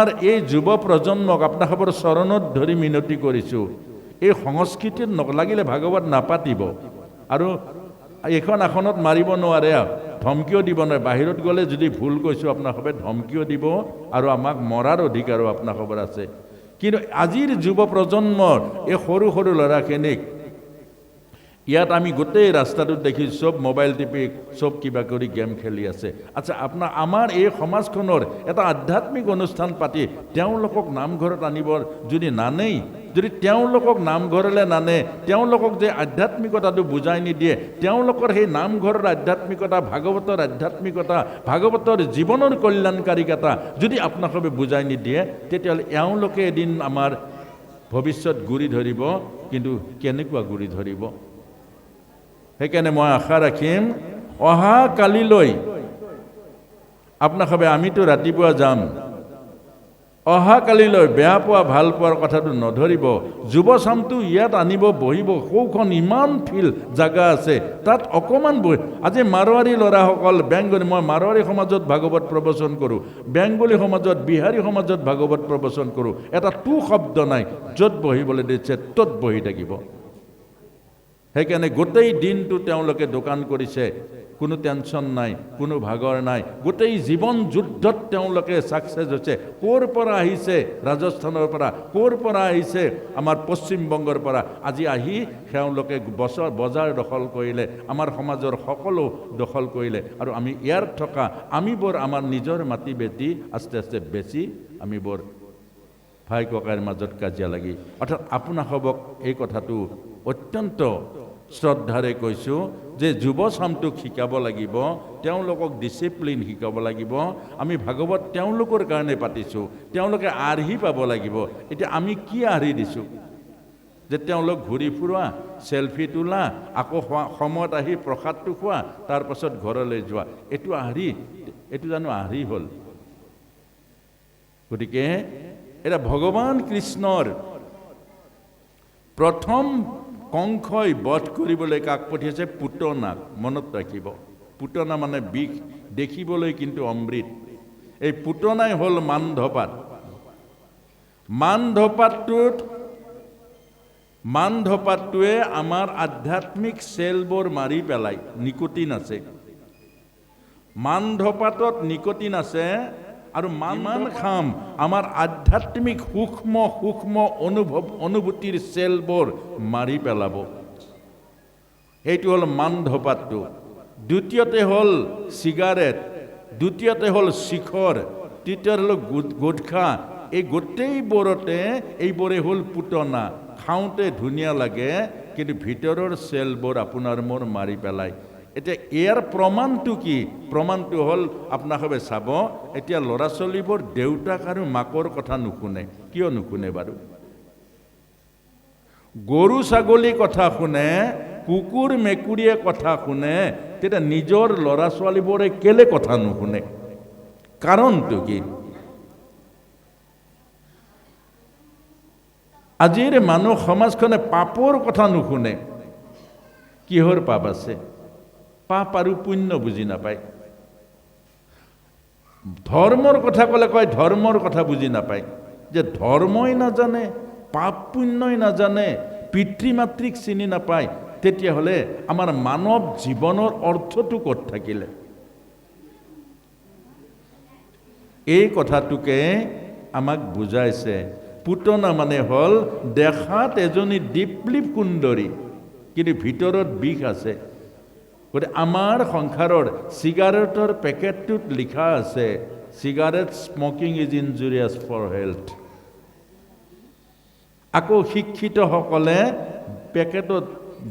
R এই যুৱ প্ৰজন্মক আপোনালোকৰ চৰণত ধৰি মিনতি কৰিছোঁ, এই সংস্কৃতিত নলাগিলে ভাগৱত নাপাতিব। আৰু এইখন আসনত মাৰিব নোৱাৰে, ধমকিও দিব নোৱাৰে। বাহিৰত গ'লে যদি ভুল কৈছোঁ আপোনালোকে ধমকিও দিব, আৰু আমাক মৰাৰ অধিকাৰো আপোনালোকৰ আছে। কিন্তু আজিৰ যুৱ প্ৰজন্মৰ এই সৰু সৰু ল'ৰাখিনিক ইয়াত আমি গোটেই ৰাস্তাটোত দেখিছোঁ, চব মোবাইল টিপি চব কিবা কৰি গেম খেলি আছে। আচ্ছা, আমাৰ এই সমাজখনৰ এটা আধ্যাত্মিক অনুষ্ঠান পাতি তেওঁলোকক নামঘৰত আনিবৰ যদি নানেই, যদি তেওঁলোকক নামঘৰলৈ নানে, তেওঁলোকক যে আধ্যাত্মিকতাটো বুজাই নিদিয়ে, তেওঁলোকৰ সেই নামঘৰৰ আধ্যাত্মিকতা, ভাগৱতৰ আধ্যাত্মিকতা, ভাগৱতৰ জীৱনৰ কল্যাণকাৰিকতা যদি আপোনালোকে বুজাই নিদিয়ে, তেতিয়াহ'লে এওঁলোকে এদিন আমাৰ ভৱিষ্যত গুৰি ধৰিব। কিন্তু কেনেকুৱা গুৰি ধৰিব? সেইকাৰণে মই আশা ৰাখিম অহা কালিলৈ আপোনালোকে, আমিতো ৰাতিপুৱা যাম, অহা কালিলৈ বেয়া পোৱা ভাল পোৱাৰ কথাটো নধৰিব। যুৱ চামটো ইয়াত আনিব, বহিব, সৌখন ইমান ফিল্ড জাগা আছে, তাত অকণমান বহি। আজি মাৰোৱাৰী ল'ৰাসকল, বেংগলী, মই মাৰোৱাৰী সমাজত ভাগৱত প্ৰবচন কৰোঁ, বেংগলী সমাজত, বিহাৰী সমাজত ভাগৱত প্ৰবচন কৰোঁ। এটা টু শব্দ নাই, য'ত বহিবলৈ দিছে ত'ত বহি থাকিব। সেইকাৰণে গোটেই দিনটো তেওঁলোকে দোকান কৰিছে, কোনো টেনশ্যন নাই, কোনো ভাগৰ নাই। গোটেই জীৱন যুদ্ধত তেওঁলোকে ছাকচেছ হৈছে। ক'ৰ পৰা আহিছে? ৰাজস্থানৰ পৰা। ক'ৰ পৰা আহিছে? আমাৰ পশ্চিমবংগৰ পৰা। আজি আহি তেওঁলোকে বজাৰ দখল কৰিলে, আমাৰ সমাজৰ সকলো দখল কৰিলে। আৰু আমি ইয়াত থকা আমি বৰ আমাৰ নিজৰ মাটি বেটি আস্তে আস্তে বেছি আমি বৰ ভাই ককাইৰ মাজত কাজিয়া লাগি। অৰ্থাৎ আপোনাসৱক এই কথাটো অত্যন্ত শ্ৰদ্ধাৰে কৈছোঁ যে যুৱ চামটোক শিকাব লাগিব, তেওঁলোকক ডিচিপ্লিন শিকাব লাগিব। আমি ভাগৱত তেওঁলোকৰ কাৰণে পাতিছোঁ, তেওঁলোকে আৰ্হি পাব লাগিব। এতিয়া আমি কি আৰ্হি দিছোঁ? যে তেওঁলোক ঘূৰি ফুৰা, চেলফি তোলা, আকৌ সময়ত আহি প্ৰসাদটো খোৱা, তাৰপাছত ঘৰলৈ যোৱা, এইটো আৰ্হি? এইটো জানো আৰ্হি হ'ল? গতিকে এটা ভগৱান কৃষ্ণৰ প্ৰথম কংসই বধ কৰিবলৈ কাক পঠিয়াইছে? পুতনাক। মনত ৰাখিব, পুতনা মানে বিষ, দেখিবলৈ কিন্তু অমৃত। এই পুতনাই হ'ল মানধপাত। মানধপাতটোৱে আমাৰ আধ্যাত্মিক চেলবোৰ মাৰি পেলায়। নিকোটিন আছে মানধপাতত, নিকোটিন আছে। আৰু মান খাম আমাৰ আধ্যাত্মিক সূক্ষ্ম সূক্ষ্ম অনুভূতিৰ চেলবোৰ মাৰি পেলাব। এইটো হ'ল মানধপাতটো। দ্বিতীয়তে হ'ল চিগাৰেট, দ্বিতীয়তে হ'ল শিখৰ, তৃতীয়তে হ'ল গুটখা। এই গোটেইবোৰতে এইবোৰে হ'ল পুতনা। খাওঁতে ধুনীয়া লাগে, কিন্তু ভিতৰৰ চেলবোৰ আপোনাৰ মোৰ মাৰি পেলায়। এতিয়া ইয়াৰ প্ৰমাণটো কি? প্ৰমাণটো হ'ল আপোনালোকে চাব, এতিয়া ল'ৰা ছোৱালীবোৰ দেউতাক আৰু মাকৰ কথা নুশুনে। কিয় নুশুনে বাৰু? গৰু ছাগলী কথা শুনে, কুকুৰ মেকুৰীয়ে কথা শুনে, তেতিয়া নিজৰ ল'ৰা ছোৱালীবোৰে কেলে কথা নুশুনে? কাৰণটো কি? আজিৰ মানুহ সমাজখনে পাপৰ কথা নুশুনে। কিহৰ পাপ আছে? পাপ আৰু পুণ্য বুজি নাপায়। ধৰ্মৰ কথা ক'লে কয় ধৰ্মৰ কথা বুজি নাপায়। যে ধৰ্মই নাজানে, পাপ পুণ্যই নাজানে, পিতৃ মাতৃক চিনি নাপায়, তেতিয়াহ'লে আমাৰ মানৱ জীৱনৰ অৰ্থটো ক'ত থাকিলে? এই কথাটোকে আমাক বুজাইছে। পুতনা মানে হ'ল দেখাত এজনী দীপ্লি সুন্দৰী, কিন্তু ভিতৰত বিষ আছে। গতিকে আমাৰ সংসাৰৰ চিগাৰেটৰ পেকেটটোত লিখা আছে, cigarette smoking is injurious for health. আকৌ শিক্ষিতসকলে পেকেটত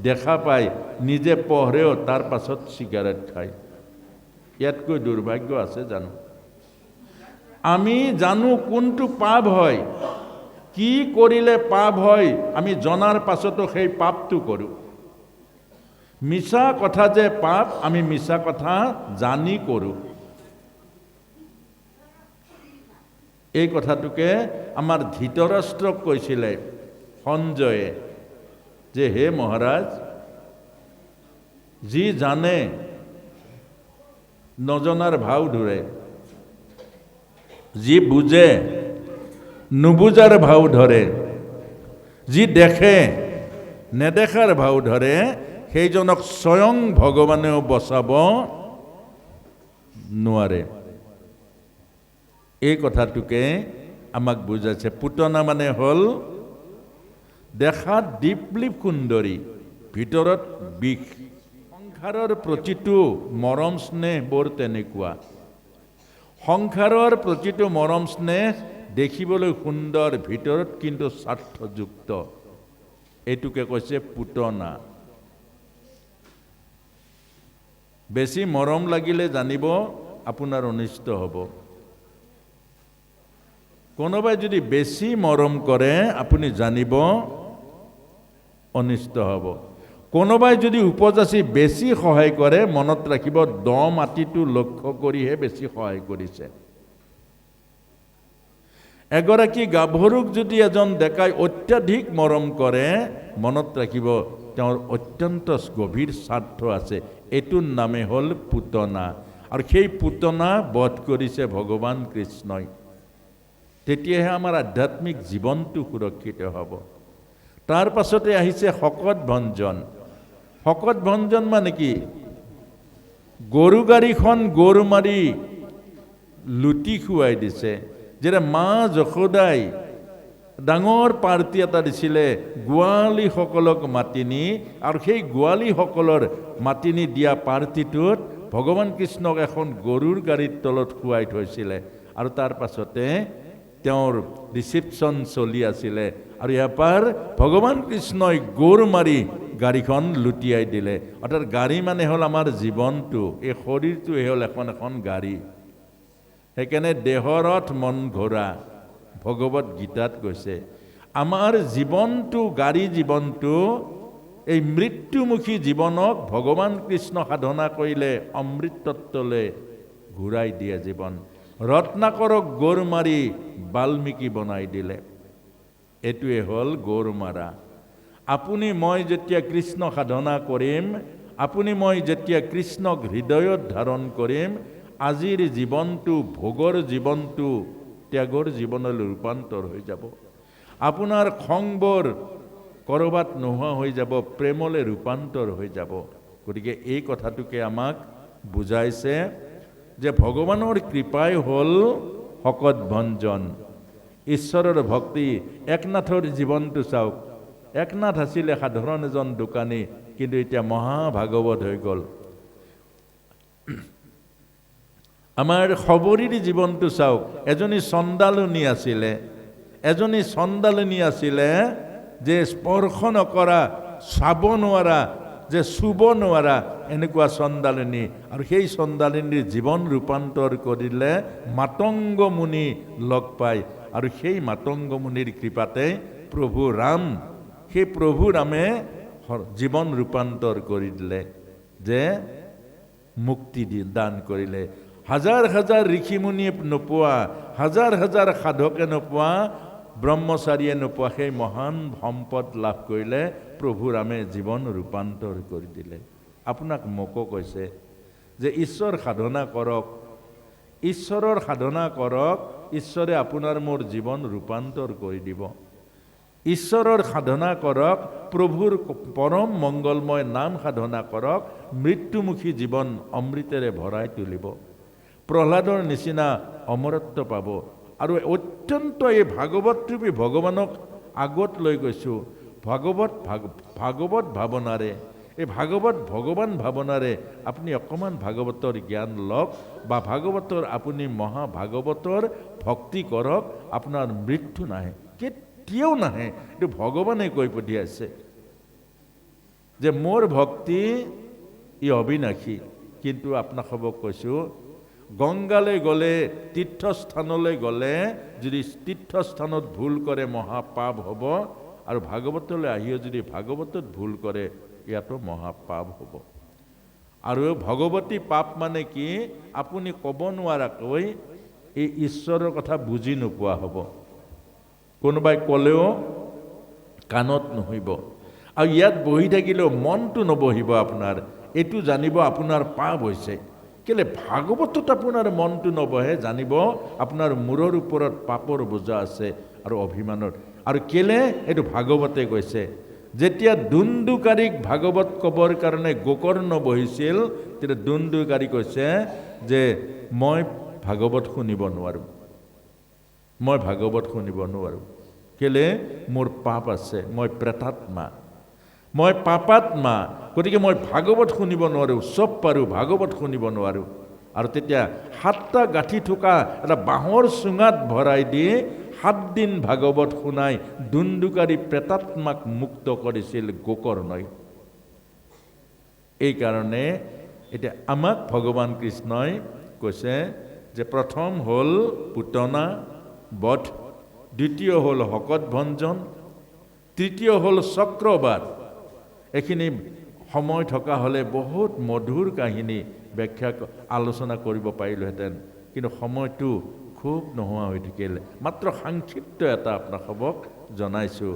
দেখা পায়, নিজে পঢ়েও, তাৰ পাছত চিগাৰেট খায়। ইয়াতকৈ দুৰ্ভাগ্য আছে জানো? আমি জানো কোনটো পাপ হয়, কি কৰিলে পাপ হয়, আমি জনাৰ পাছতো সেই পাপটো কৰোঁ। মিছা কথা যে পাপ, আমি মিছা কথা জানি কৰোঁ। এই কথাটোকে আমাৰ ধৃতৰাষ্ট্ৰক কৈছিলে সঞ্জয়ে, যে হে মহাৰাজ, যি জানে নজনাৰ ভাও ধৰে, যি বুজে নুবুজাৰ ভাও ধৰে, যি দেখে নেদেখাৰ ভাও ধৰে, সেইজনক স্বয়ং ভগৱানেও বচাব নোৱাৰে। এই কথাটোকে আমাক বুজাইছে। পুতনা মানে হ'ল দেখাত দীপলিপ সুন্দৰী, ভিতৰত বিষ। সংসাৰৰ প্ৰতিটো মৰম স্নেহবোৰ তেনেকুৱা। সংসাৰৰ প্ৰতিটো মৰম স্নেহ দেখিবলৈ সুন্দৰ, ভিতৰত কিন্তু স্বাৰ্থযুক্ত। এইটোকে কৈছে পুতনা। বেছি মৰম লাগিলে জানিব আপোনাৰ অনিষ্ট হ'ব। কোনোবাই যদি বেছি মৰম কৰে আপুনি জানিব অনিষ্ট হ'ব। কোনোবাই যদি উপজাচি বেছি সহায় কৰে, মনত ৰাখিব দ মাটিটো লক্ষ্য কৰিহে বেছি সহায় কৰিছে। এগৰাকী গাভৰুক যদি এজন ডেকাই অত্যাধিক মৰম কৰে, মনত ৰাখিব তেওঁৰ অত্যন্ত গভীৰ স্বাৰ্থ আছে। এইটোৰ নামে হ'ল পুতনা। আৰু সেই পুতনা বধ কৰিছে ভগৱান কৃষ্ণই। তেতিয়াহে আমাৰ আধ্যাত্মিক জীৱনটো সুৰক্ষিত হ'ব। তাৰ পাছতে আহিছে শকত ভঞ্জন। শকত ভঞ্জন মানে কি? গৰু গাড়ীখন গৰু মাৰি লুটি খুৱাই দিছে। যেনে মা যশোদাই ডাঙৰ পাৰ্টি এটা দিছিলে গোৱালীসকলক মাতি নি, আৰু সেই গোৱালীসকলৰ মাতি নি দিয়া পাৰ্টিটোত ভগৱান কৃষ্ণক এখন গৰুৰ গাড়ীৰ তলত শুৱাই থৈছিলে। আৰু তাৰ পাছতে তেওঁৰ ৰিচিপশ্যন চলি আছিলে, আৰু ইয়াৰ পৰা ভগৱান কৃষ্ণই গৌৰ মাৰি গাড়ীখন লুটিয়াই দিলে। অৰ্থাৎ গাড়ী মানে হ'ল আমাৰ জীৱনটো, এই শৰীৰটোৱে হ'ল এখন এখন গাড়ী। সেইকাৰণে দেহৰত মন ঘোৰা ভগৱত গীতাত কৈছে। আমাৰ জীৱনটো, গাড়ী জীৱনটো, এই মৃত্যুমুখী জীৱনক ভগৱান কৃষ্ণ সাধনা কৰিলে অমৃতত্বলৈ ঘূৰাই দিয়ে জীৱন। ৰত্নাকৰক গৌৰ মাৰি বাল্মীকি বনাই দিলে। এইটোৱে হ'ল গৌৰ মাৰা। আপুনি মই যেতিয়া কৃষ্ণ সাধনা কৰিম, আপুনি মই যেতিয়া কৃষ্ণক হৃদয়ত ধাৰণ কৰিম, আজিৰ জীৱনটো, ভোগৰ জীৱনটো ত্যাগৰ জীৱনলৈ ৰূপান্তৰ হৈ যাব। আপোনাৰ খংবোৰ ক'ৰবাত নোহোৱা হৈ যাব, প্ৰেমলৈ ৰূপান্তৰ হৈ যাব। গতিকে এই কথাটোকে আমাক বুজাইছে যে ভগৱানৰ কৃপাই হ'ল শকত ভঞ্জন, ঈশ্বৰৰ ভক্তি। একনাথৰ জীৱনটো চাওক। একনাথ আছিলে সাধাৰণ এজন দোকানী, কিন্তু এতিয়া মহাভাগৱত হৈ গ'ল। আমাৰ সবৰীৰ জীৱনটো চাওক। এজনী চণ্ডালনী আছিলে, যে স্পৰ্শ নকৰা, চাব নোৱাৰা, যে চুব নোৱাৰা, এনেকুৱা চণ্ডালনী। আৰু সেই চণ্ডালনীৰ জীৱন ৰূপান্তৰ কৰিলে মাতংগ মুনি লগ পায়। আৰু সেই মাতংগ মুনিৰ কৃপাতে প্ৰভু ৰাম, সেই প্ৰভু ৰামে জীৱন ৰূপান্তৰ কৰি দিলে, যে মুক্তি দান কৰিলে। হাজাৰ হাজাৰ ঋষিমুনিয়ে নোপোৱা, হাজাৰ হাজাৰ সাধকে নোপোৱা, ব্ৰহ্মচাৰীয়ে নোপোৱা সেই মহান সম্পদ লাভ কৰিলে প্ৰভু ৰামে জীৱন ৰূপান্তৰ কৰি দিলে। আপোনাক মোকো কৈছে যে ঈশ্বৰ সাধনা কৰক, ঈশ্বৰৰ সাধনা কৰক, ঈশ্বৰে আপোনাৰ মোৰ জীৱন ৰূপান্তৰ কৰি দিব। ঈশ্বৰৰ সাধনা কৰক, প্ৰভুৰ পৰম মংগলময় নাম সাধনা কৰক, মৃত্যুমুখী জীৱন অমৃতেৰে ভৰাই তুলিব। প্ৰহ্লাদৰ নিচিনা অমৰত্ব পাব। আৰু অত্যন্ত এই ভাগৱতৰূপী ভগৱানক আগত লৈ গৈছোঁ। ভাগৱত ভাৱনাৰে, এই ভাগৱত ভগৱান ভাৱনাৰে আপুনি অকণমান ভাগৱতৰ জ্ঞান লওক, বা ভাগৱতৰ আপুনি মহাভাগৱতৰ ভক্তি কৰক, আপোনাৰ মৃত্যু নাহে, কেতিয়াও নাহে। এইটো ভগৱানে কৈ পঠিয়াইছে যে মোৰ ভক্তি ই অবিনাশী। কিন্তু আপোনাক কৈছোঁ, গংগালৈ গ'লে, তীৰ্থস্থানলৈ গ'লে যদি তীৰ্থস্থানত ভুল কৰে মহাপাপ হ'ব, আৰু ভাগৱতলৈ আহিও যদি ভাগৱতত ভুল কৰে ইয়াতো মহাপাপ হ'ব। আৰু ভগৱতী পাপ মানে কি? আপুনি ক'ব নোৱাৰাকৈ এই ঈশ্বৰৰ কথা বুজি নোপোৱা হ'ব। কোনোবাই ক'লেও কাণত নুশুনিব, আৰু ইয়াত বহি থাকিলেও মনটো নবহিব আপোনাৰ। এইটো জানিব আপোনাৰ পাপ হৈছে। কেলে ভাগৱতত আপোনাৰ মনটো নবহে জানিব আপোনাৰ মূৰৰ ওপৰত পাপৰ বোজা আছে আৰু অভিমানৰ। আৰু কেলে এইটো ভাগৱতে কৈছে, যেতিয়া দুন্দুকাৰীক ভাগৱত ক'বৰ কাৰণে গোকৰ্ণ বহিছিল, তেতিয়া দুন্দুকাৰী কৈছে যে মই ভাগৱত শুনিব নোৱাৰোঁ, মই ভাগৱত শুনিব নোৱাৰোঁ। কেলে মোৰ পাপ আছে, মই প্ৰেতাত্মা, মই পাপাত্মা, গতিকে মই ভাগৱত শুনিব নোৱাৰোঁ, চব পাৰোঁ, ভাগৱত শুনিব নোৱাৰোঁ। আৰু তেতিয়া 7টা গাঁঠি থকা এটা বাঁহৰ চুঙাত ভৰাই দি 7 দিন ভাগৱত শুনাই দুন্দুকাৰী প্ৰেতাত্মাক মুক্ত কৰিছিল গোকৰ্ণই। এইকাৰণে এতিয়া আমাক ভগৱান কৃষ্ণই কৈছে যে প্ৰথম হ'ল পুতনা বধ, দ্বিতীয় হ'ল শকত ভঞ্জন, তৃতীয় হ'ল চক্ৰবাদ। এইখিনি সময় থকা হ'লে বহুত মধুৰ কাহিনী ব্যাখ্যা আলোচনা কৰিব পাৰিলোহেঁতেন, কিন্তু সময়টো খুব নোহোৱা হৈ থাকিল। মাত্ৰ সংক্ষিপ্ত এটা আপোনালোকক জনাইছোঁ।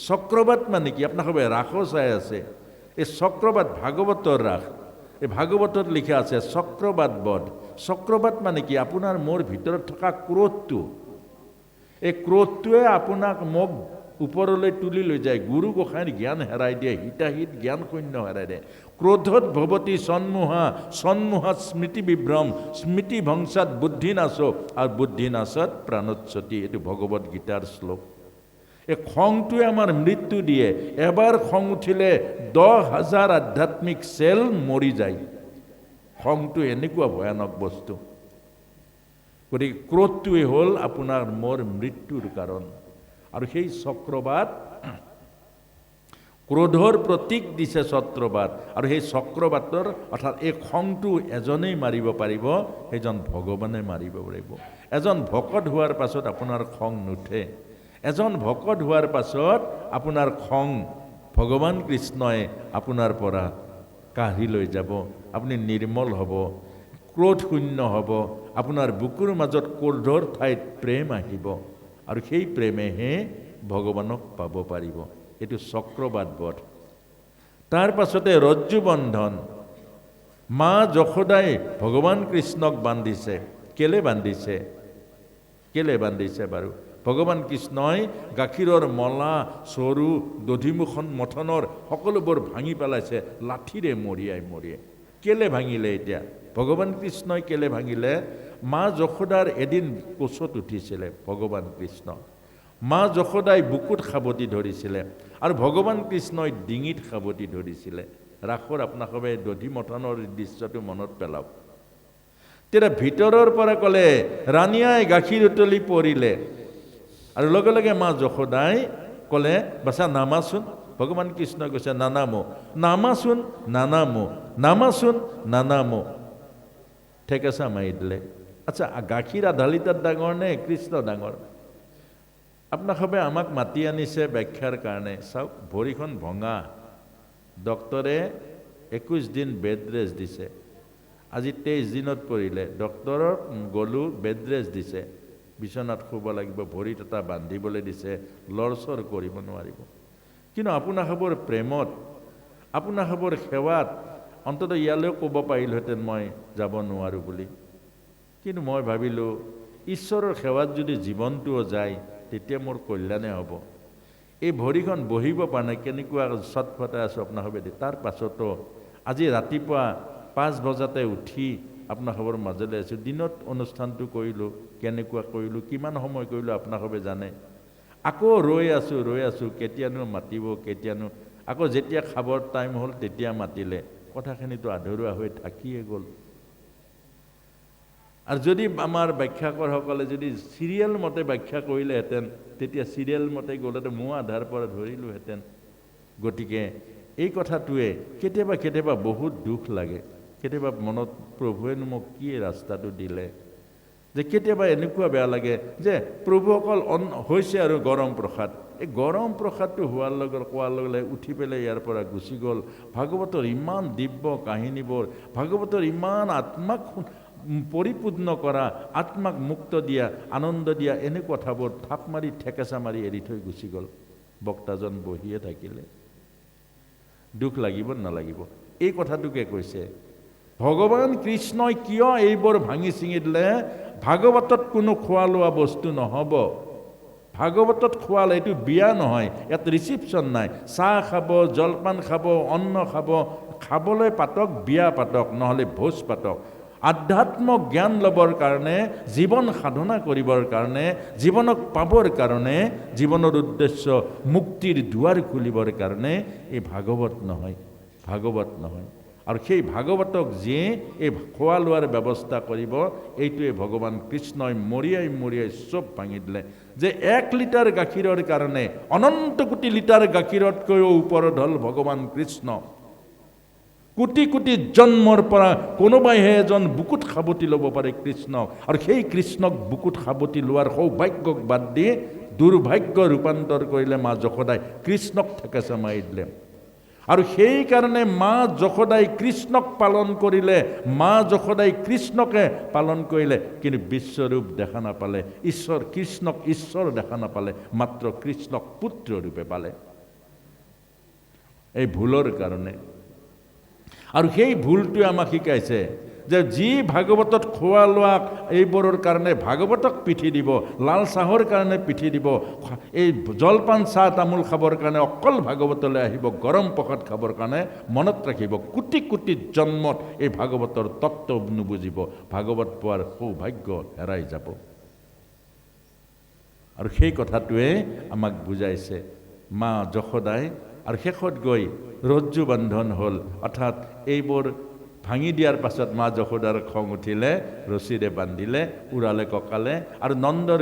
চক্ৰবাদ মানে কি? আপোনালোকে ৰাসো চাই আছে, এই চক্ৰবাদ ভাগৱতৰ ৰাস, এই ভাগৱতত লিখা আছে চক্ৰবাদ বধ। চক্ৰবাদ মানে কি? আপোনাৰ মোৰ ভিতৰত থকা ক্ৰোধটো, এই ক্ৰোধটোৱে আপোনাক মোক ওপৰলৈ তুলি লৈ যায়, গুৰু গোসাঁইৰ জ্ঞান হেৰাই দিয়ে, হিতাহিত জ্ঞান শূন্য হেৰাই দিয়ে। ক্ৰোধত ভৱতি সন্মোহা, সন্মোহাত স্মৃতি বিভ্ৰম, স্মৃতি ভংসাত বুদ্ধি নাশ, আৰু বুদ্ধি নাশত প্ৰাণোচ্ছতি। এইটো ভগৱত গীতাৰ শ্লোক। এই খংটোৱে আমাৰ মৃত্যু দিয়ে। এবাৰ খং উঠিলে 10,000 আধ্যাত্মিক চেল মৰি যায়। খংটো এনেকুৱা ভয়ানক বস্তু। গতিকে ক্ৰোধটোৱে হ'ল আপোনাৰ মোৰ মৃত্যুৰ কাৰণ। আৰু সেই চক্ৰবাদ, ক্ৰোধৰ প্ৰতীক দিছে চক্ৰবাদ। আৰু সেই চক্ৰবাদৰ অৰ্থাৎ এই খংটো এজনেই মাৰিব পাৰিব, সেইজন ভগৱানে মাৰিব পাৰিব। এজন ভকত হোৱাৰ পাছত আপোনাৰ খং নুঠে। এজন ভকত হোৱাৰ পাছত আপোনাৰ খং ভগৱান কৃষ্ণই আপোনাৰ পৰা কাঢ়ি লৈ যাব। আপুনি নিৰ্মল হ'ব, ক্ৰোধ শূন্য হ'ব। আপোনাৰ বুকুৰ মাজত ক্ৰোধৰ ঠাইত প্ৰেম আহিব, আৰু সেই প্ৰেমেহে ভগৱানক পাব পাৰিব। এইটো চক্ৰবাদ বধ। তাৰ পাছতে ৰজ্জু বন্ধন। মা যশোদাই ভগৱান কৃষ্ণক বান্ধিছে। কেলে বান্ধিছে? কেলে বান্ধিছে বাৰু? ভগৱান কৃষ্ণই গাখীৰৰ মলা, চৰু, দধিমুখন মথনৰ সকলোবোৰ ভাঙি পেলাইছে লাঠিৰে মৰিয়াই মৰিয়াই। কেলে ভাঙিলে? এতিয়া ভগৱান কৃষ্ণই কেলে ভাঙিলে? মা যশোদাৰ এদিন কোচত উঠিছিলে ভগৱান কৃষ্ণ। মা যশোদাই বুকুত সাৱটি ধৰিছিলে, আৰু ভগৱান কৃষ্ণই ডিঙিত সাৱটি ধৰিছিলে। ৰাসৰ আপোনালোকে দধি মথনৰ দৃশ্যটো মনত পেলাওক। তেতিয়া ভিতৰৰ পৰা ক'লে ৰাণীয়াই গাখীৰ উতলি পৰিলে, আৰু লগে লগে মা যশোদাই ক'লে বাছা নামাচোন। ভগৱান কৃষ্ণই কৈছে নানামো, নামাচোন, নানামো, নামাচোন, নানামো। ঠেকেচা মাৰি দিলে। আচ্ছা, গাখীৰ আধা লিটাৰ ডাঙৰ নে কৃষ্ণ ডাঙৰ? আপোনালোকে আমাক মাতি আনিছে ব্যাখ্যাৰ কাৰণে। চাওক, ভৰিখন ভঙা, ডক্তৰে 21 দিন বেড ৰেষ্ট দিছে। আজি 23 দিনত পৰিলে। ডক্তৰক গ'লোঁ, বেড ৰেষ্ট দিছে, বিচনাত শুব লাগিব, ভৰিত এটা বান্ধিবলৈ দিছে, লৰচৰ কৰিব নোৱাৰিব। কিন্তু আপোনালোকৰ প্ৰেমত, আপোনালোকৰ সেৱাত অন্ততঃ ইয়ালৈও ক'ব পাৰিলোহেঁতেন মই যাব নোৱাৰোঁ বুলি। কিন্তু মই ভাবিলোঁ ঈশ্বৰৰ সেৱাত যদি জীৱনটোও যায় তেতিয়া মোৰ কল্যাণে হ'ব। এই ভৰিখন বহিব পৰা নাই, কেনেকুৱা চটফটাই আছোঁ আপোনালোকে। তাৰ পাছতো আজি ৰাতিপুৱা 5 বজাতে উঠি আপোনালোকৰ মাজলৈ আছোঁ। দিনত অনুষ্ঠানটো কৰিলোঁ, কেনেকুৱা কৰিলোঁ, কিমান সময় কৰিলোঁ আপোনালোকে জানে। আকৌ ৰৈ আছোঁ, কেতিয়ানো মাতিব, কেতিয়ানো। আকৌ যেতিয়া খাবৰ টাইম হ'ল তেতিয়া মাতিলে, কথাখিনিতো আধৰুৱা হৈ থাকিয়ে গ'ল। আৰু যদি আমাৰ ব্যাখ্যাকৰসকলে যদি চিৰিয়েল মতে ব্যাখ্যা কৰিলেহেঁতেন, তেতিয়া চিৰিয়েল মতে গ'লেতো মই আধাৰ পৰা ধৰিলোহেঁতেন। গতিকে এই কথাটোৱে কেতিয়াবা কেতিয়াবা বহুত দুখ লাগে। কেতিয়াবা মনত প্ৰভুৱেনো মোক কি ৰাস্তাটো দিলে, যে কেতিয়াবা এনেকুৱা বেয়া লাগে যে প্ৰভু অকল হৈছে আৰু গৰম প্ৰসাদ। এই গৰম প্ৰসাদটো কোৱাৰ লগে উঠি পেলাই ইয়াৰ পৰা গুচি গ'ল। ভাগৱতৰ ইমান দিব্য কাহিনীবোৰ, ভাগৱতৰ ইমান আত্মাক পৰিপূৰ্ণ কৰা, আত্মাক মুক্ত দিয়া, আনন্দ দিয়া, এনে কথাবোৰ থাপ মাৰি ঠেকেচা মাৰি এৰি থৈ গুচি গ'ল। বক্তাজন বহিয়ে থাকিলে। দুখ লাগিব নালাগিব? এই কথাটোকে কৈছে ভগৱান কৃষ্ণই কিয় এইবোৰ ভাঙি ছিঙি দিলে? ভাগৱতত কোনো খোৱা লোৱা বস্তু নহ'ব। ভাগৱতত খোৱালে এইটো বিয়া নহয়, ইয়াত ৰিচিপশ্যন নাই। চাহ খাব, জলপান খাব, অন্ন খাব, খাবলৈ পাতক, বিয়া পাতক, নহ'লে ভোজ পাতক। আধ্যাত্ম জ্ঞান ল'বৰ কাৰণে, জীৱন সাধনা কৰিবৰ কাৰণে, জীৱনক পাবৰ কাৰণে, জীৱনৰ উদ্দেশ্য মুক্তিৰ দুৱাৰ খুলিবৰ কাৰণে এই ভাগৱত নহয়, ভাগৱত নহয়। আৰু সেই ভাগৱতক যিয়ে এই খোৱা লোৱাৰ ব্যৱস্থা কৰিব, এইটোৱে ভগৱান কৃষ্ণই মৰিয়াই মৰিয়াই চব ভাঙি দিলে। যে 1 লিটাৰ গাখীৰৰ কাৰণে অনন্ত কোটি লিটাৰ গাখীৰতকৈও ওপৰত হ'ল ভগৱান কৃষ্ণ। কোটি কোটি জন্মৰ পৰা কোনোবাইহে এজন বুকুত সাৱটি ল'ব পাৰে কৃষ্ণক, আৰু সেই কৃষ্ণক বুকুত সাৱটি লোৱাৰ সৌভাগ্যক বাদ দি দুৰ্ভাগ্য ৰূপান্তৰ কৰিলে মা যশোদাই, কৃষ্ণক ঠেকেচা মাৰি দিলে। আৰু সেইকাৰণে মা যশোদাই কৃষ্ণক পালন কৰিলে, মা যশোদাই কৃষ্ণকে পালন কৰিলে, কিন্তু বিশ্বৰূপ দেখা নাপালে, কৃষ্ণক ঈশ্বৰ দেখা নাপালে, মাত্ৰ কৃষ্ণক পুত্ৰ ৰূপে পালে। এই ভুলৰ কাৰণে। আৰু সেই ভুলটোৱে আমাক শিকাইছে যে যি ভাগৱতত খোৱা লোৱা এইবোৰৰ কাৰণে ভাগৱতক পিঠি দিব, লাল চাহৰ কাৰণে পিঠি দিব, এই জলপান চাহ তামোল খাবৰ কাৰণে অকল ভাগৱতলৈ আহিব, গৰম প্ৰসাদ খাবৰ কাৰণে মনত ৰাখিব, কোটি কোটি জন্মত এই ভাগৱতৰ তত্ত্ব নুবুজিব, ভাগৱত পোৱাৰ সৌভাগ্য হেৰাই যাব। আৰু সেই কথাটোৱে আমাক বুজাইছে মা যশোদাই। আৰু শেষত গৈ ৰজ্জু বান্ধন হ'ল, অৰ্থাৎ এইবোৰ ভাঙি দিয়াৰ পাছত মা যশোদাৰ খং উঠিলে, ৰছীৰে বান্ধিলে, উৰালে কঁকালে। আৰু নন্দৰ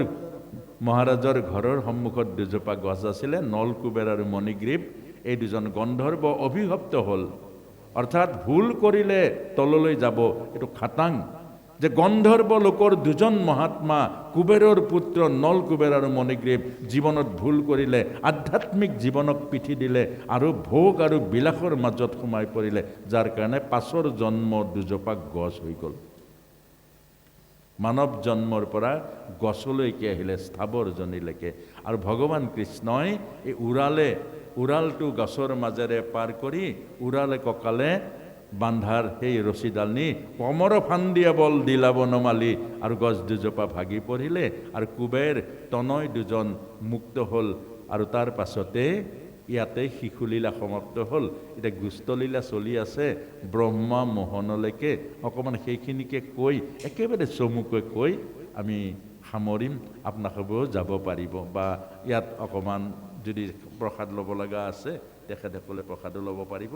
মহাৰাজৰ ঘৰৰ সন্মুখত দুজোপা গছ আছিলে, নলকুবেৰ আৰু মণিগ্ৰীৱ, এই দুজন গন্ধৰ্ব অভিশপ্ত হ'ল। অৰ্থাৎ ভুল কৰিলে তললৈ যাব, এইটো খাটাং। যে গন্ধৰ্ব লোকৰ দুজন মহাত্মা, কুবেৰৰ পুত্ৰ নলকুবেৰ আৰু মণিগ্ৰীৱ, জীৱনত ভুল কৰিলে, আধ্যাত্মিক জীৱনক পিঠি দিলে আৰু ভোগ আৰু বিলাসৰ মাজত সোমাই পৰিলে, যাৰ কাৰণে পাছৰ জন্ম দুজোপা গছ হৈ গ'ল। মানৱ জন্মৰ পৰা গছলৈকে আহিলে, স্থাৱৰ জনীলৈকে। আৰু ভগৱান কৃষ্ণই এই উৰালটো গছৰ মাজেৰে পাৰ কৰি উৰালে কঁকালে বান্ধাৰ সেই ৰছীডাল নি কমৰ ফান্দিয়া বল দিলাব নমালি, আৰু গছ দুজোপা ভাগি পৰিলে, আৰু কুবেৰ তনয় দুজন মুক্ত হ'ল। আৰু তাৰ পাছতে ইয়াতে শিশুলীলা সমাপ্ত হ'ল। এতিয়া গুষ্ঠলীলা চলি আছে ব্ৰহ্মা মোহনলৈকে। অকণমান সেইখিনিকে কৈ, একেবাৰে চমুকৈ কৈ আমি সামৰিম। আপোনালোকেও যাব পাৰিব, বা ইয়াত অকণমান যদি প্ৰসাদ ল'ব লগা আছে তেখেতসকলে প্ৰসাদো ল'ব পাৰিব।